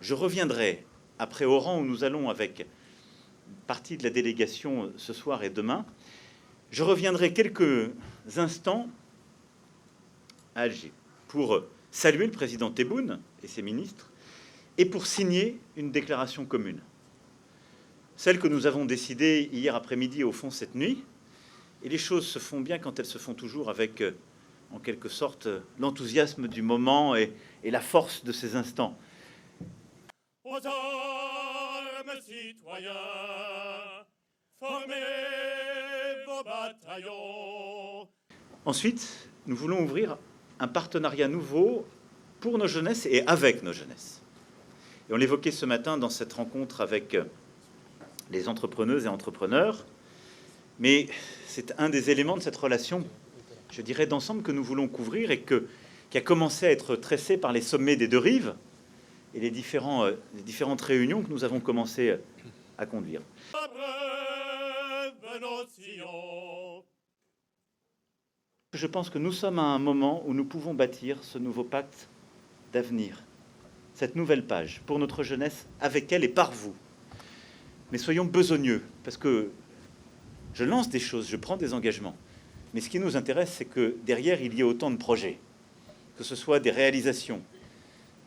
Je reviendrai, après Oran, où nous allons avec une partie de la délégation ce soir et demain, je reviendrai quelques instants à Alger pour saluer le président Tebboune et ses ministres et pour signer une déclaration commune. Celle que nous avons décidée hier après-midi, au fond, cette nuit. Et les choses se font bien quand elles se font toujours avec, en quelque sorte, l'enthousiasme du moment et la force de ces instants. Aux armes, citoyens, formez vos bataillons. Ensuite, nous voulons ouvrir un partenariat nouveau pour nos jeunesses et avec nos jeunesses. Et on l'évoquait ce matin dans cette rencontre avec les entrepreneuses et entrepreneurs, mais c'est un des éléments de cette relation, je dirais, d'ensemble que nous voulons couvrir et qui a commencé à être tressé par les sommets des deux rives et les différentes réunions que nous avons commencé à conduire. Je pense que nous sommes à un moment où nous pouvons bâtir ce nouveau pacte d'avenir, cette nouvelle page pour notre jeunesse, avec elle et par vous. Mais soyons besogneux, parce que je lance des choses, je prends des engagements. Mais ce qui nous intéresse, c'est que derrière, il y ait autant de projets, que ce soit des réalisations,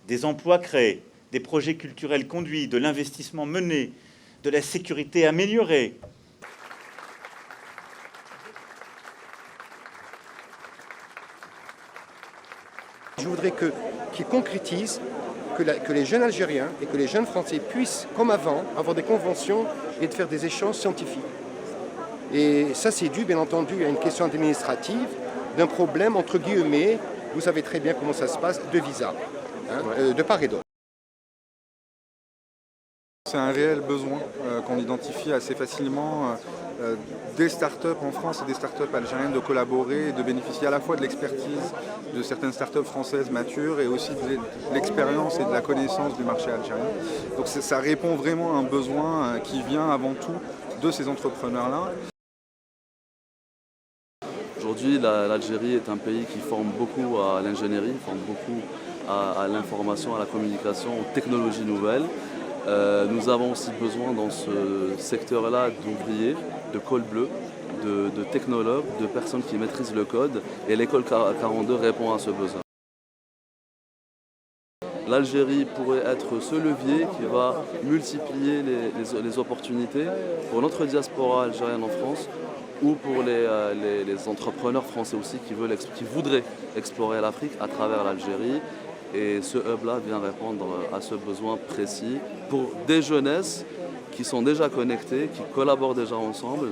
des emplois créés, des projets culturels conduits, de l'investissement mené, de la sécurité améliorée. Je voudrais qu'ils concrétisent, que les jeunes Algériens et que les jeunes Français puissent, comme avant, avoir des conventions et de faire des échanges scientifiques. Et ça, c'est dû, bien entendu, à une question administrative, d'un problème, entre guillemets, vous savez très bien comment ça se passe, de visa, de part et d'autre. C'est un réel besoin qu'on identifie assez facilement des startups en France et des startups algériennes de collaborer et de bénéficier à la fois de l'expertise de certaines startups françaises matures et aussi de l'expérience et de la connaissance du marché algérien. Donc ça répond vraiment à un besoin qui vient avant tout de ces entrepreneurs-là. Aujourd'hui, l'Algérie est un pays qui forme beaucoup à l'ingénierie, forme beaucoup à l'information, à la communication, aux technologies nouvelles. Nous avons aussi besoin dans ce secteur-là d'ouvriers, de col bleu, de technologues, de personnes qui maîtrisent le code, et l'école 42 répond à ce besoin. L'Algérie pourrait être ce levier qui va multiplier les opportunités pour notre diaspora algérienne en France ou pour les entrepreneurs français aussi qui voudraient explorer l'Afrique à travers l'Algérie. Et ce hub-là vient répondre à ce besoin précis pour des jeunesses qui sont déjà connectées, qui collaborent déjà ensemble